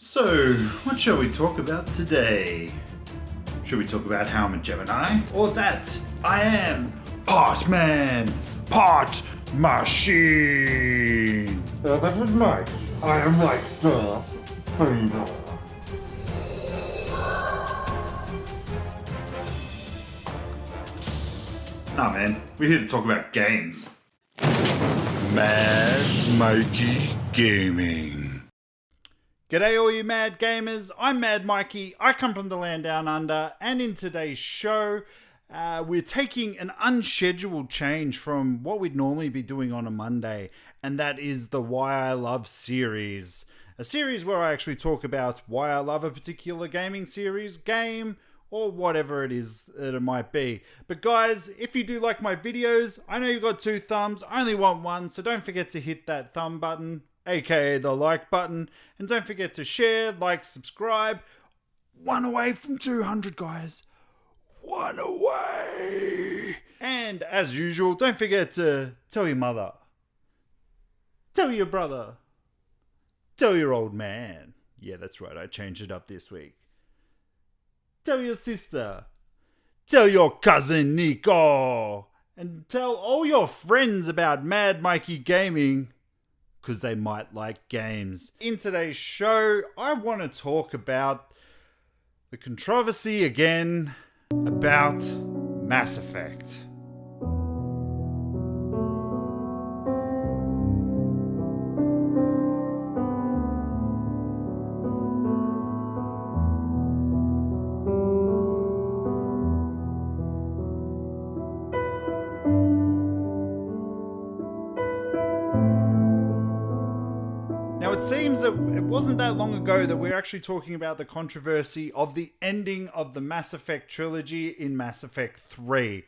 So, what shall we talk about today? Should we talk about how I'm a Gemini? Or that I am part man, part machine? That is nice. I am like Darth Vader. Nah man, we're here to talk about games. Mass Mikeey Gaming. G'day all you mad gamers, I'm Mad Mikeey, I come from the land down under, and in today's show, we're taking an unscheduled change from what we'd normally be doing on a Monday, and that is the Why I Love series. A series where I actually talk about why I love a particular gaming series, game, or whatever it is that it might be. But guys, if you do like my videos, I know you've got 2 thumbs, I only want 1, so don't forget to hit that thumb button, aka the like button, and don't forget to share, like, subscribe. 1 away from 200, guys. 1 away. And as usual, don't forget to tell your mother, tell your brother, tell your old man. Yeah, that's right, I changed it up this week. Tell your sister, tell your cousin Nico, and tell all your friends about Mad Mikeey Gaming, because they might like games. In today's show, I want to talk about the controversy again about Mass Effect. Now, it seems that it wasn't that long ago that we were actually talking about the controversy of the ending of the Mass Effect trilogy in Mass Effect 3.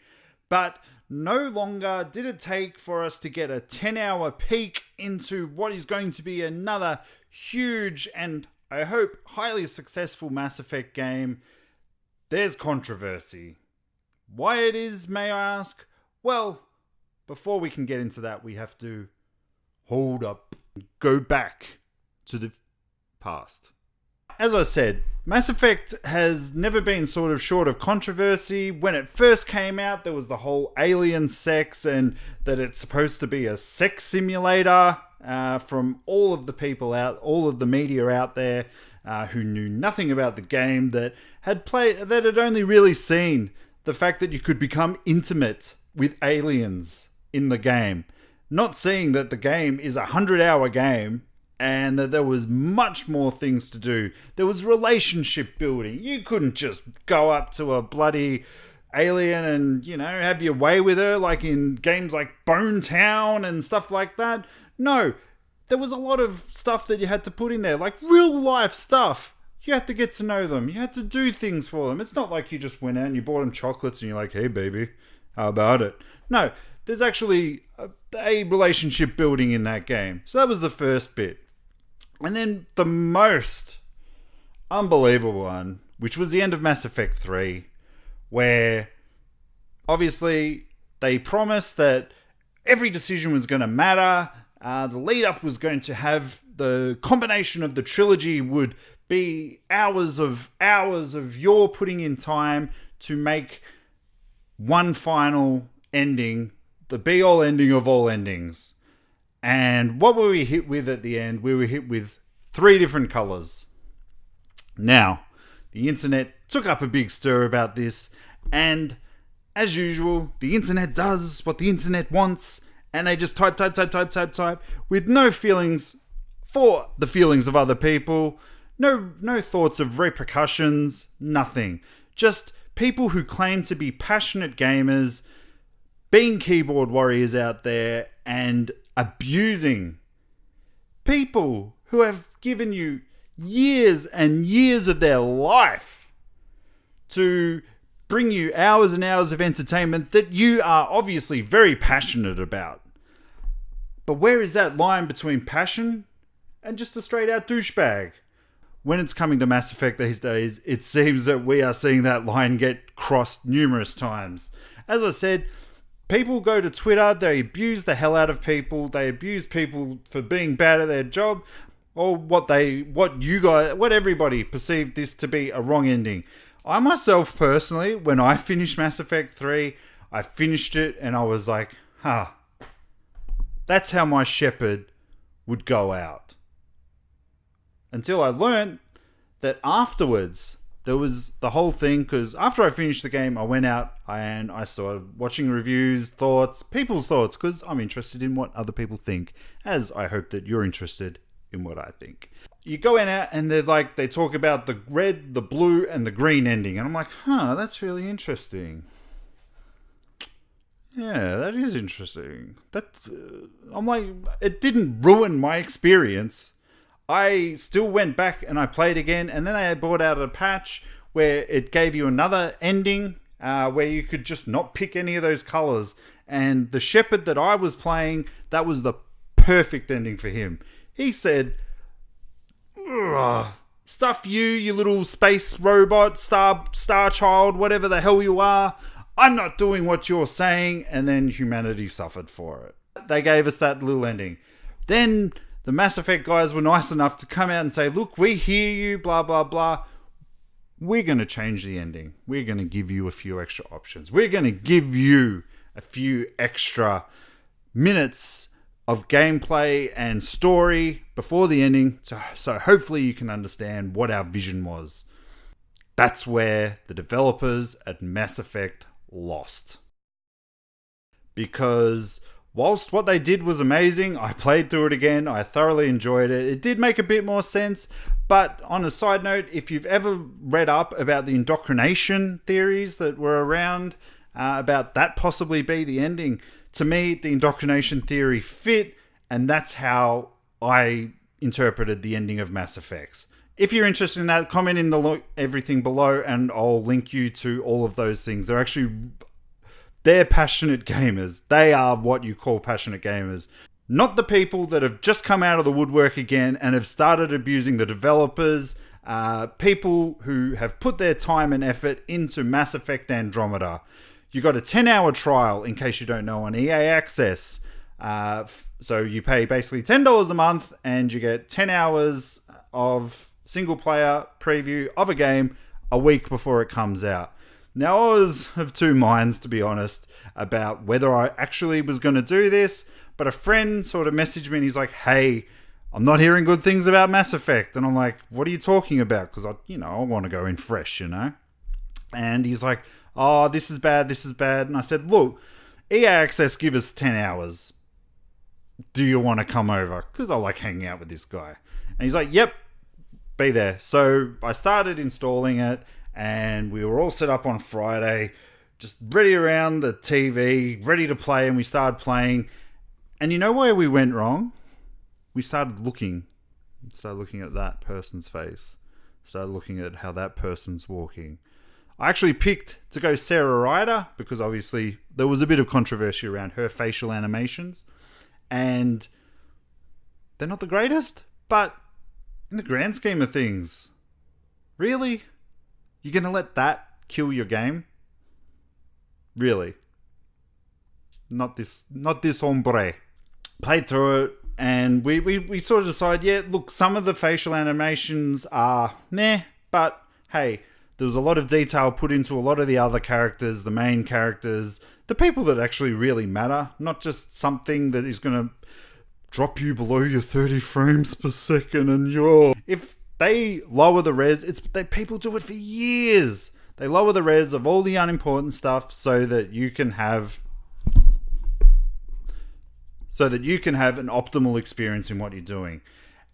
But no longer did it take for us to get a 10-hour peek into what is going to be another huge and, I hope, highly successful Mass Effect game. There's controversy. Why it is, may I ask? Well, before we can get into that, we have to hold up. Go back to the past. As I said, Mass Effect has never been sort of short of controversy. When it first came out, there was the whole alien sex and that it's supposed to be a sex simulator from all of the people out, all of the media out there who knew nothing about the game, that had only really seen the fact that you could become intimate with aliens in the game. Not seeing that the game is a 100-hour game and that there was much more things to do. There was relationship building. You couldn't just go up to a bloody alien and, have your way with her like in games like Bone Town and stuff like that. No, there was a lot of stuff that you had to put in there, like real life stuff. You had to get to know them. You had to do things for them. It's not like you just went out and you bought them chocolates and you're like, hey baby, how about it? No, there's actually a relationship building in that game. So that was the first bit. And then the most unbelievable one, which was the end of Mass Effect 3, where obviously they promised that every decision was going to matter. The lead up was going to have the combination of the trilogy would be hours of your putting in time to make one final ending, the be-all ending of all endings. And what were we hit with at the end? We were hit with 3 different colors. Now, the internet took up a big stir about this, and as usual, the internet does what the internet wants, and they just type, with no feelings for the feelings of other people, no thoughts of repercussions, nothing. Just people who claim to be passionate gamers being keyboard warriors out there and abusing people who have given you years and years of their life to bring you hours and hours of entertainment that you are obviously very passionate about. But where is that line between passion and just a straight out douchebag? When it's coming to Mass Effect these days, it seems that we are seeing that line get crossed numerous times. As I said, people go to Twitter, they abuse the hell out of people, they abuse people for being bad at their job. or what everybody perceived this to be a wrong ending. I myself personally, when I finished Mass Effect 3, I finished it and I was like, that's how my Shepard would go out. Until I learned that afterwards, there was the whole thing, because after I finished the game, I went out and I started watching reviews, people's thoughts, because I'm interested in what other people think, as I hope that you're interested in what I think. You go in out and they talk about the red, the blue, and the green ending, and I'm like, that's really interesting. Yeah, that is interesting. I'm like, it didn't ruin my experience. I still went back and I played again, and then they brought out a patch where it gave you another ending where you could just not pick any of those colors. And the Shepard that I was playing, that was the perfect ending for him. He said, stuff you little space robot, star child, whatever the hell you are. I'm not doing what you're saying. And then humanity suffered for it. They gave us that little ending. Then the Mass Effect guys were nice enough to come out and say, look, we hear you, blah, blah, blah. We're going to change the ending. We're going to give you a few extra options. We're going to give you a few extra minutes of gameplay and story before the ending. So hopefully you can understand what our vision was. That's where the developers at Mass Effect lost. Because whilst what they did was amazing, I played through it again, I thoroughly enjoyed it. It did make a bit more sense, but on a side note, if you've ever read up about the indoctrination theories that were around, about that possibly be the ending, to me, the indoctrination theory fit, and that's how I interpreted the ending of Mass Effects. If you're interested in that, comment in everything below, and I'll link you to all of those things. They're passionate gamers. They are what you call passionate gamers. Not the people that have just come out of the woodwork again and have started abusing the developers. People who have put their time and effort into Mass Effect Andromeda. You got a 10-hour trial, in case you don't know, on EA Access. So you pay basically $10 a month and you get 10 hours of single-player preview of a game a week before it comes out. Now, I was of two minds, to be honest, about whether I actually was going to do this, but a friend sort of messaged me and he's like, hey, I'm not hearing good things about Mass Effect. And I'm like, what are you talking about? Because I want to go in fresh, And he's like, oh, this is bad. And I said, look, EA Access give us 10 hours. Do you want to come over? Because I like hanging out with this guy. And he's like, yep, be there. So I started installing it. And we were all set up on Friday, just ready around the TV, ready to play, and we started playing. And you know where we went wrong? We started looking at that person's face, started looking at how that person's walking. I actually picked to go Sarah Ryder because obviously there was a bit of controversy around her facial animations. And they're not the greatest, but in the grand scheme of things, really? You're going to let that kill your game? Really? Not this hombre. Played through it, and we sort of decided, yeah, look, some of the facial animations are meh, but hey, there was a lot of detail put into a lot of the other characters, the main characters, the people that actually really matter, not just something that is going to drop you below your 30 frames per second and if they lower the res, people do it for years. They lower the res of all the unimportant stuff so that you can have an optimal experience in what you're doing.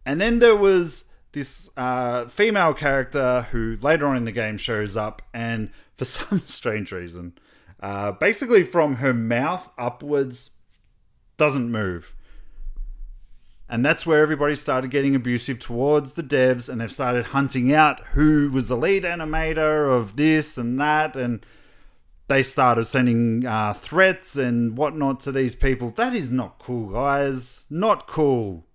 And then there was this female character who later on in the game shows up, and for some strange reason, basically from her mouth upwards, doesn't move. And that's where everybody started getting abusive towards the devs, and they've started hunting out who was the lead animator of this and that, and they started sending threats and whatnot to these people. That is not cool, guys. Not cool.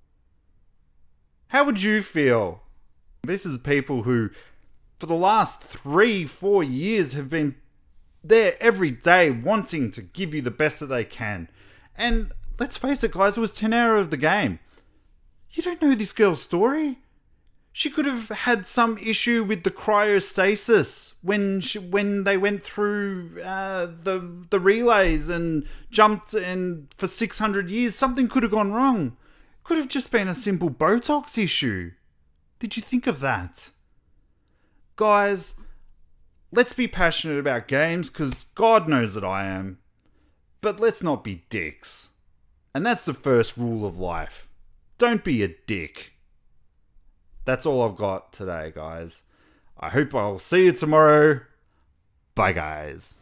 How would you feel? This is people who, for the last 3-4 years, have been there every day wanting to give you the best that they can. And let's face it, guys, it was 10 hours of the game. You don't know this girl's story. She could have had some issue with the cryostasis when they went through the relays and jumped, and for 600 years something could have gone wrong. Could have just been a simple Botox issue. Did you think of that? Guys, let's be passionate about games, because God knows that I am. But let's not be dicks. And that's the first rule of life. Don't be a dick. That's all I've got today, guys. I hope I'll see you tomorrow. Bye, guys.